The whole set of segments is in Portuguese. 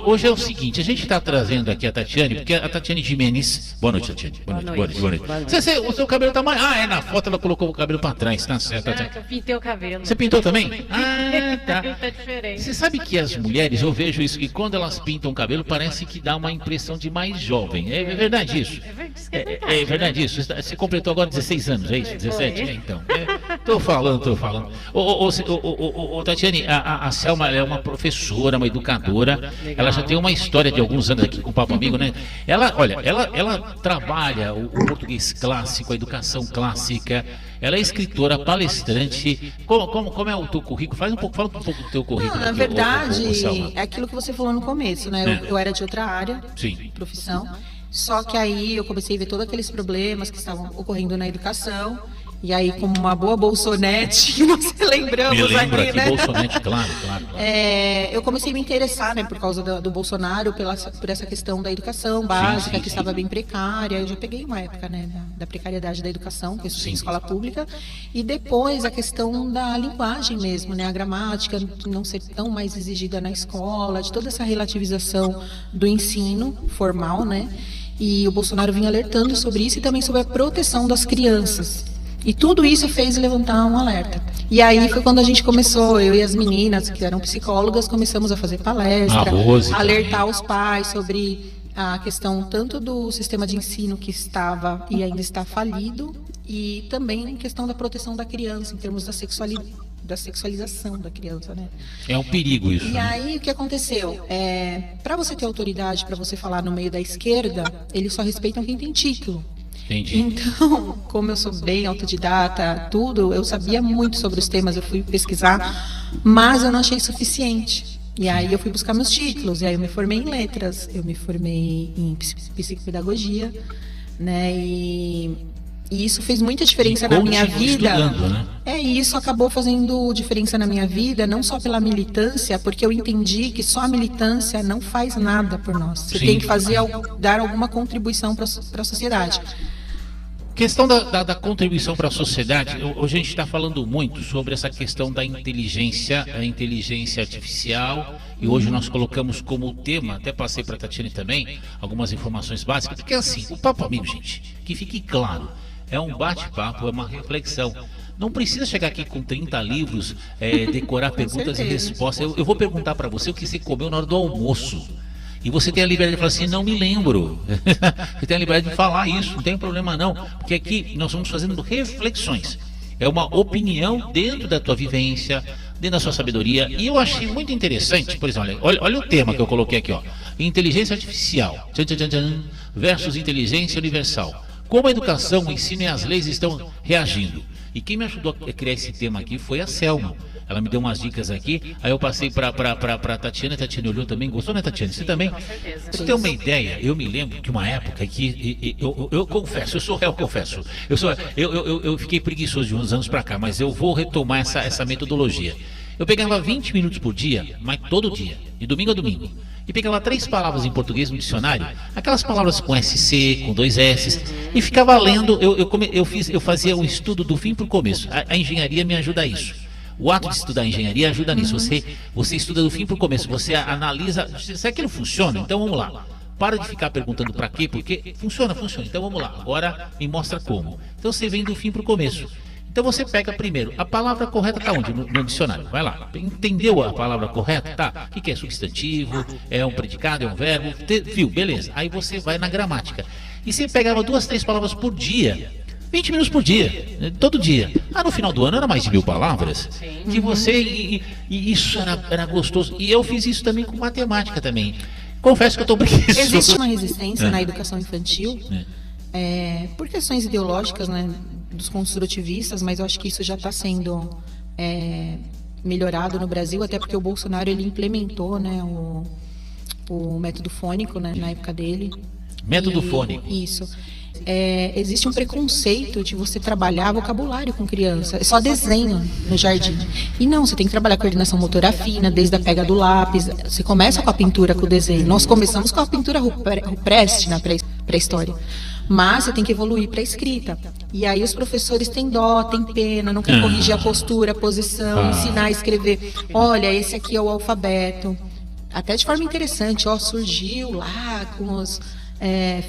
Hoje é o seguinte, a gente está trazendo aqui a Tatiane, porque a Tatiane Gimenez... Boa noite, Tatiane. Boa noite. O seu cabelo tá mais... na foto ela colocou o cabelo para trás, tá certo? Eu pintei o cabelo. Você pintou também? Tá. Tá diferente. Você sabe que as mulheres, eu vejo isso, que quando elas pintam o cabelo, parece que dá uma impressão de mais jovem. É verdade isso? É verdade isso? Você completou agora 16 anos, é isso? 17? Então. Tô falando. Tatiane, a Selma é uma professora, uma educadora. Legal. Ela já tem uma história de alguns anos aqui com o Papo Amigo, né? Ela trabalha o português clássico, a educação clássica. Ela é escritora, palestrante. Como é o teu currículo? Fala um pouco do teu currículo. Na verdade, é aquilo que você falou no começo, né? Eu era de outra área, Sim. profissão. Só que aí eu comecei a ver todos aqueles problemas que estavam ocorrendo na educação. E aí, como uma boa bolsonete, que nós lembramos Me lembra aqui, que né? Bolsonete, claro. Eu comecei a me interessar, né, por causa do Bolsonaro, por essa questão da educação básica, sim. que estava bem precária. Eu já peguei uma época, né, da precariedade da educação, que eu estudei em escola pública. E depois a questão da linguagem mesmo, né, a gramática não ser tão mais exigida na escola, de toda essa relativização do ensino formal, né? E o Bolsonaro vinha alertando sobre isso e também sobre a proteção das crianças. E tudo isso fez levantar um alerta. E aí foi quando a gente começou, eu e as meninas, que eram psicólogas, começamos a fazer palestra, alertar os pais sobre a questão tanto do sistema de ensino que estava e ainda está falido, e também em questão da proteção da criança, em termos da sexualização da criança, né? É um perigo isso. E aí o que aconteceu? Para você ter autoridade, para você falar no meio da esquerda, eles só respeitam quem tem título. Entendi. Então, como eu sou bem autodidata, eu sabia muito sobre os temas, eu fui pesquisar, mas eu não achei suficiente. E aí eu fui buscar meus títulos, e aí eu me formei em letras, eu me formei em psicopedagogia, né? E isso fez muita diferença na minha vida. Né? E isso acabou fazendo diferença na minha vida, não só pela militância, porque eu entendi que só a militância não faz nada por nós. Você tem que dar alguma contribuição para a sociedade. Questão da contribuição para a sociedade, hoje a gente está falando muito sobre essa questão da inteligência, a inteligência artificial, e hoje nós colocamos como tema, até passei para a Tatiane também, algumas informações básicas, porque assim, o Papo Amigo, gente, que fique claro, é um bate-papo, é uma reflexão. Não precisa chegar aqui com 30 livros, decorar perguntas e respostas. Eu vou perguntar para você o que você comeu na hora do almoço. E você tem a liberdade de falar assim, não me lembro. Você tem a liberdade de falar isso, não tem problema não. Porque aqui nós vamos fazendo reflexões. É uma opinião dentro da tua vivência, dentro da sua sabedoria. E eu achei muito interessante, por exemplo, olha o tema que eu coloquei aqui, ó. Inteligência artificial versus inteligência universal. Como a educação, o ensino e as leis estão reagindo. E quem me ajudou a criar esse tema aqui foi a Selma. Ela me deu umas dicas aqui, aí eu passei para a Tatiane. A Tatiane olhou também, gostou, né, Tatiane? Você também? Com certeza. Pra você ter uma ideia, eu me lembro que uma época que eu confesso, eu sou réu, confesso. Eu fiquei preguiçoso de uns anos para cá, mas eu vou retomar essa metodologia. Eu pegava 20 minutos por dia, mas todo dia, de domingo a domingo. E pegava 3 palavras em português no dicionário, aquelas palavras com SC, com 2 S, e ficava lendo. Eu fazia um estudo do fim para o começo. A engenharia me ajuda a isso. O ato de estudar engenharia ajuda nisso. Você estuda do fim para o começo, você analisa. Se aquilo funciona, então vamos lá. Para de ficar perguntando para quê, porque funciona. Então vamos lá, agora me mostra como. Então você vem do fim para o começo. Então você pega primeiro, a palavra correta está onde? No dicionário. Vai lá. Entendeu a palavra correta? Tá. O que é substantivo? É um predicado? É um verbo? Viu? Beleza. Aí você vai na gramática. E você pegava 2, 3 palavras por dia. 20 minutos por dia, todo dia. No final do ano era mais de 1000 palavras. Que você. E isso era gostoso. E eu fiz isso também com matemática também. Confesso que eu estou preguiçoso. Existe uma resistência na educação infantil, por questões ideológicas, né, dos construtivistas, mas eu acho que isso já está sendo melhorado no Brasil, até porque o Bolsonaro ele implementou, né, o método fônico, né, na época dele. Método fônico. Isso. Existe um preconceito de você trabalhar vocabulário com criança, é só desenho no jardim. E não, você tem que trabalhar coordenação motora fina, desde a pega do lápis. Você começa com a pintura, com o desenho. Nós começamos com a pintura rupestre na pré-história. Mas você tem que evoluir para a escrita. E aí os professores têm dó, têm pena, não querem corrigir a postura, a posição, ensinar a escrever. Olha, esse aqui é o alfabeto. até de forma interessante, ó, surgiu lá com os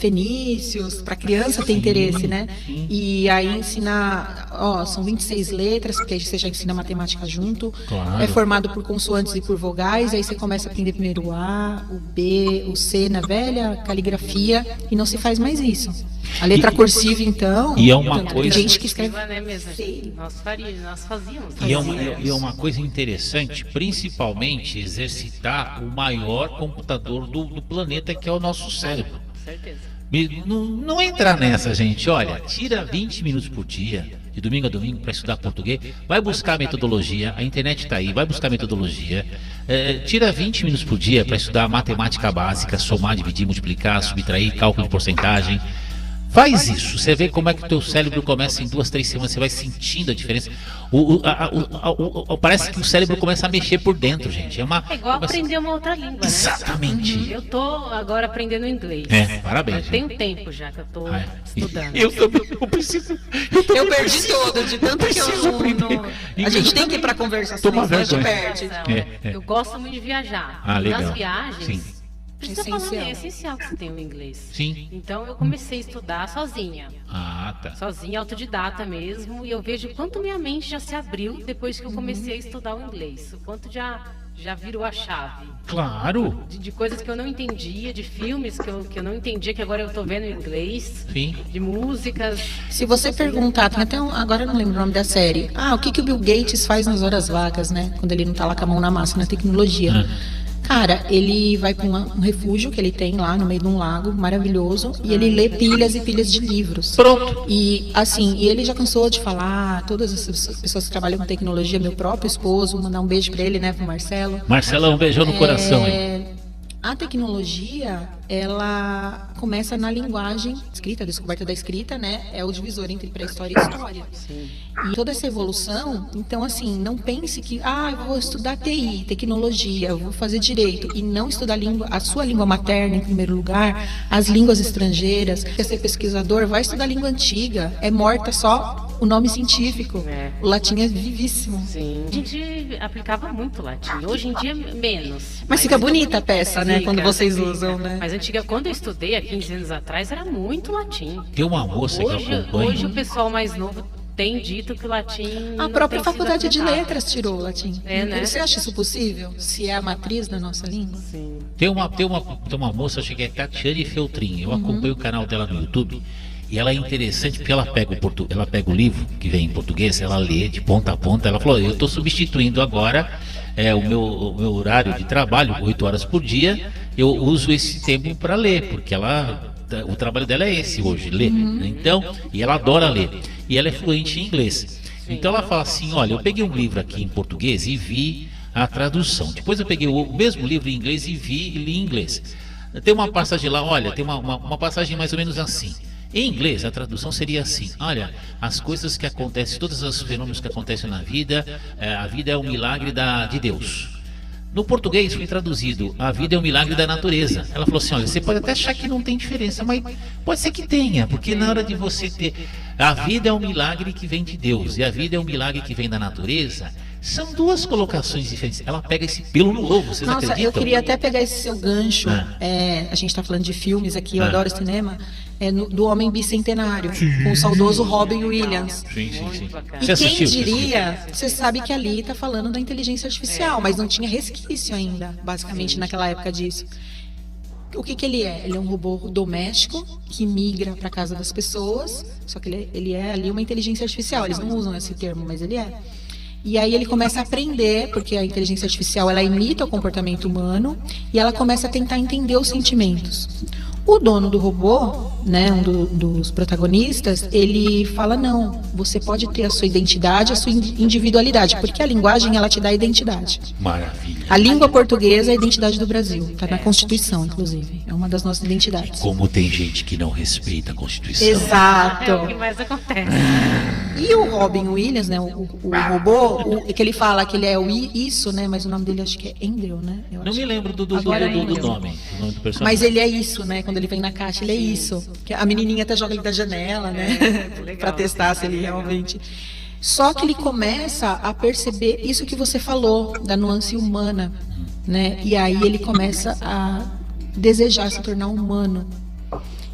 fenícios, para criança ter interesse, né? E aí ensinar, ó, são 26 letras, porque aí você já ensina matemática junto. Claro. É formado por consoantes e por vogais, aí você começa a aprender primeiro o A, o B, o C na velha caligrafia, e não se faz mais isso. A letra cursiva, então, e é uma tem coisa- gente que escreve. Né, mesmo? Nós fazíamos. E é uma coisa interessante, principalmente exercitar o maior computador do planeta, que é o nosso cérebro. Com certeza. Não entrar nessa, gente. Olha, tira 20 minutos por dia, de domingo a domingo, para estudar português. Vai buscar metodologia, a internet está aí, vai buscar metodologia. Tira 20 minutos por dia para estudar matemática básica, somar, dividir, multiplicar, subtrair, cálculo de porcentagem. Faz isso, você vê como é que o teu cérebro começa em 2, 3 semanas, você vai sentindo a diferença. Parece que o cérebro começa a mexer por dentro, gente. É igual aprender uma outra língua, né? Exatamente. Eu tô agora aprendendo inglês. Parabéns. Tem um tempo já que eu tô estudando. Eu também, eu preciso. Eu perdi todo, de tanto que eu A gente tem que ir para conversação, Toma senão a gente vergonha. perde. Eu gosto muito de viajar. Legal. Nas viagens, Sim. precisa falar, é essencial que você tenha o inglês. Sim. Então eu comecei a estudar sozinha. Tá. Sozinha, autodidata mesmo. E eu vejo quanto minha mente já se abriu depois que eu comecei a estudar o inglês. O quanto já virou a chave. Claro. De coisas que eu não entendia, de filmes que eu não entendia, que agora eu tô vendo em inglês. Sim. De músicas. Se você perguntar, tem até agora eu não lembro o nome da série. O que o Bill Gates faz nas horas vagas, né? Quando ele não tá lá com a mão na massa na tecnologia. Cara, ele vai para um refúgio que ele tem lá no meio de um lago maravilhoso e ele lê pilhas e pilhas de livros. Pronto. E assim, ele já cansou de falar, todas as pessoas que trabalham com tecnologia, meu próprio esposo, mandar um beijo para ele, né, pro Marcelo. Marcela, um beijão no coração, hein? A tecnologia, ela começa na linguagem escrita, a descoberta da escrita, né? É o divisor entre pré-história e história. Sim. E toda essa evolução, então assim, não pense que, eu vou estudar TI, tecnologia, eu vou fazer direito, e não estudar a sua língua materna em primeiro lugar, as línguas estrangeiras. Quer ser pesquisador, vai estudar língua antiga, é morta só o nome científico. O latim é vivíssimo. Sim. A gente aplicava muito latim. Hoje em dia, menos. Mas fica bonita a peça, né? Quando vocês fica. Usam, né? Mas quando eu estudei há 15 anos atrás, era muito latim. Tem uma moça que eu acompanho. Hoje o pessoal mais novo tem dito que o latim. A própria Faculdade de Letras tirou o latim. Né? Você acha isso possível? Se é a matriz da nossa língua? Sim. Tem uma moça, acho que é Tatiane Feltrin. Eu acompanho o canal dela no YouTube. E ela é interessante porque ela pega o livro que vem em português, ela lê de ponta a ponta. Ela falou: eu estou substituindo agora o meu horário de trabalho, 8 horas por dia. Eu uso esse tempo para ler, porque o trabalho dela é esse hoje, ler. Então, e ela adora ler. E ela é fluente em inglês. Então ela fala assim: olha, eu peguei um livro aqui em português e vi a tradução. Depois eu peguei o mesmo livro em inglês e li em inglês. Tem uma passagem lá, olha, tem uma passagem mais ou menos assim. Em inglês, a tradução seria assim: olha, as coisas que acontecem, todos os fenômenos que acontecem na vida, a vida é um milagre de Deus. No português foi traduzido: a vida é um milagre da natureza. Ela falou assim: olha, você pode até achar que não tem diferença, mas pode ser que tenha, porque na hora de você ter, a vida é um milagre que vem de Deus e a vida é um milagre que vem da natureza. São duas colocações diferentes. Ela pega esse pelo no ovo, vocês acreditam? Eu queria até pegar esse seu gancho. A gente está falando de filmes aqui, eu adoro cinema. Do Homem Bicentenário, com o saudoso Robin Williams. Sim. E quem diria, você sabe que ali está falando da inteligência artificial, mas não tinha resquício ainda, basicamente, naquela época disso. O que ele é? Ele é um robô doméstico que migra para a casa das pessoas, só que ele é ali uma inteligência artificial. Eles não usam esse termo, mas ele é. E aí ele começa a aprender, porque a inteligência artificial ela imita o comportamento humano e ela começa a tentar entender os sentimentos. O dono do robô, né, dos protagonistas, ele fala: não, você pode ter a sua identidade, a sua individualidade, porque a linguagem ela te dá identidade. Maravilha. A língua portuguesa é a identidade do Brasil, está na Constituição, inclusive, é uma das nossas identidades. Como tem gente que não respeita a Constituição. Exato. É o que mais acontece. E o Robin Williams, né, o robô, que ele fala que ele é isso, né, mas o nome dele acho que é Andrew, né? Não me lembro do nome do personagem. Mas ele é isso, né? Quando ele vem na caixa, ele é isso. Que a menininha até joga ele da janela, né? Para testar se ele realmente. Só que ele começa a perceber isso que você falou, da nuance humana. né? E aí ele começa a desejar se tornar humano.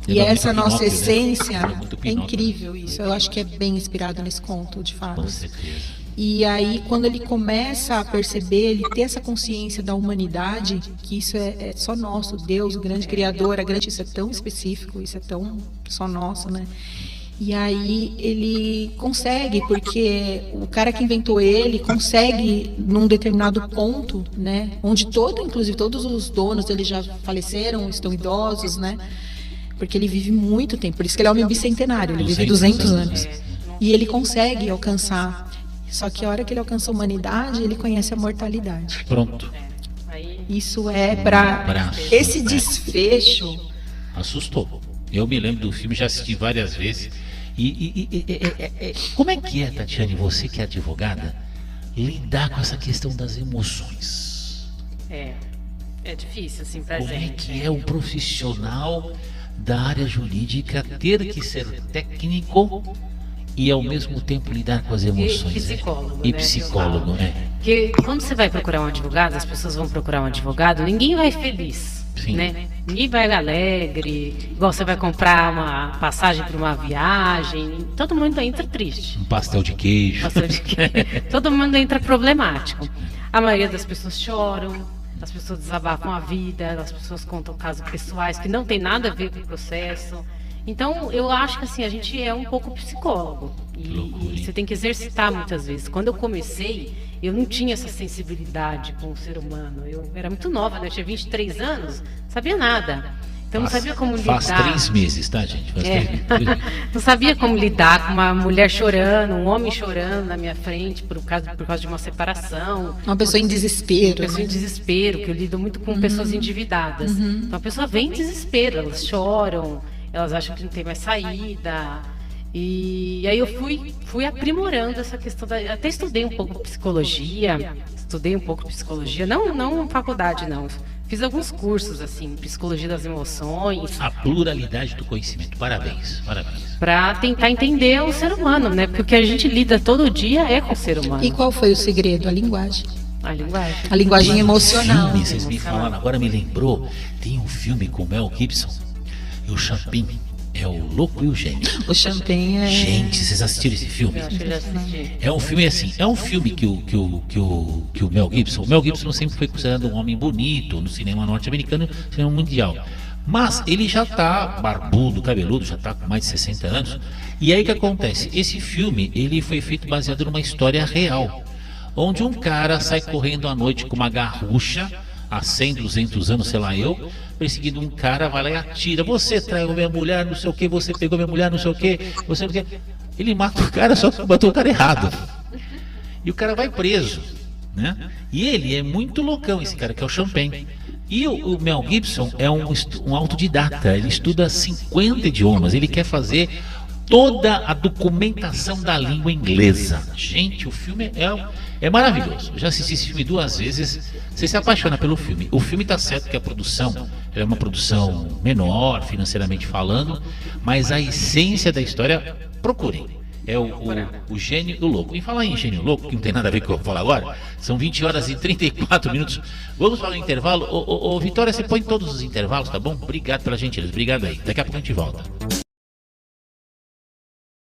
E Lembra essa muito nossa Pinóquio, né? essência Lembra muito é Pinóquio. incrível isso. Eu acho que é bem inspirado nesse conto de Com fadas. certeza. E aí, quando ele começa a perceber, ele ter essa consciência da humanidade, que isso é só nosso, Deus, o grande Criador, isso é tão específico, isso é tão só nosso, né? E aí ele consegue, porque o cara que inventou ele consegue num determinado ponto, né? Onde inclusive todos os donos dele já faleceram, estão idosos, né? Porque ele vive muito tempo, por isso que ele é homem bicentenário, ele vive 200 anos. E ele consegue alcançar. Só que a hora que ele alcança a humanidade, ele conhece a mortalidade. Pronto. Isso é para esse desfecho. Assustou. Eu me lembro do filme, já assisti várias vezes. Como é que é, Tatiane, você que é advogada, lidar com essa questão das emoções? É difícil, assim, pra Como é gente. que é um profissional da área jurídica ter que ser técnico e ao mesmo tempo lidar com as emoções? Psicólogo, E né, psicólogo, né? Porque quando você vai procurar um advogado, as pessoas vão procurar um advogado, ninguém vai feliz, Sim. né? Ninguém vai alegre, igual você vai comprar uma passagem para uma viagem, todo mundo entra triste. Um pastel de queijo. Todo mundo entra problemático. A maioria das pessoas choram, as pessoas desabafam a vida, as pessoas contam casos pessoais que não tem nada a ver com o processo. Então, eu acho que assim, a gente é um pouco psicólogo. E você tem que exercitar muitas vezes. Quando eu comecei, eu não tinha essa sensibilidade com o ser humano. Eu era muito nova, né? Eu tinha 23 anos, não sabia nada. Então, não sabia como lidar. Faz 3 meses, tá, gente? Faz 3 meses. Não sabia como lidar com uma mulher chorando, um homem chorando na minha frente por causa de uma separação. Uma pessoa em desespero. Uma pessoa em desespero, que eu lido muito com pessoas endividadas. Então, a pessoa vem em desespero, elas choram, elas acham que não tem mais saída. E aí eu fui aprimorando essa questão até estudei um pouco psicologia, não faculdade não. Fiz alguns cursos assim, psicologia das emoções. A pluralidade do conhecimento. Parabéns, parabéns. Para tentar entender o ser humano, né? Porque o que a gente lida todo dia é com o ser humano. E qual foi o segredo? A linguagem. A linguagem. A linguagem emocional. Filme, vocês me falaram, agora me lembrou, tem um filme com o Mel Gibson e o Chaplin, é o Louco e o Gênio. O Champagne é... Gente, vocês assistiram esse filme? Eu acho que eu já assisti. É um filme assim, é um filme que o Mel Gibson sempre foi considerado um homem bonito no cinema norte-americano, no cinema mundial. Mas ele já tá barbudo, cabeludo, já tá com mais de 60 anos. E aí o que acontece? Esse filme, ele foi feito baseado numa história real, onde um cara sai correndo à noite com uma garrucha, há 100, 200 anos, sei lá eu, perseguindo um cara, vai lá e atira. Você traiu minha mulher, não sei o que, você pegou minha mulher, não sei o que, você não sei o que. Ele mata o cara, só que matou o cara errado. E o cara vai preso, né? E ele é muito loucão, esse cara, que é o Champagne. E o Mel Gibson é um autodidata, ele estuda 50 idiomas, ele quer fazer toda a documentação da língua inglesa. Gente, o filme é maravilhoso. Eu já assisti esse filme 2 vezes. Você se apaixona pelo filme. O filme tá certo que a produção é uma produção menor, financeiramente falando, mas a essência da história, procurem. É o Gênio e o Louco. E falar em Gênio e Louco, que não tem nada a ver com o que eu vou falar agora, são 20 horas e 34 minutos. Vamos para o intervalo. Ô, Vitória, você põe todos os intervalos, tá bom? Obrigado pela gentileza. Obrigado aí. Daqui a pouco a gente volta.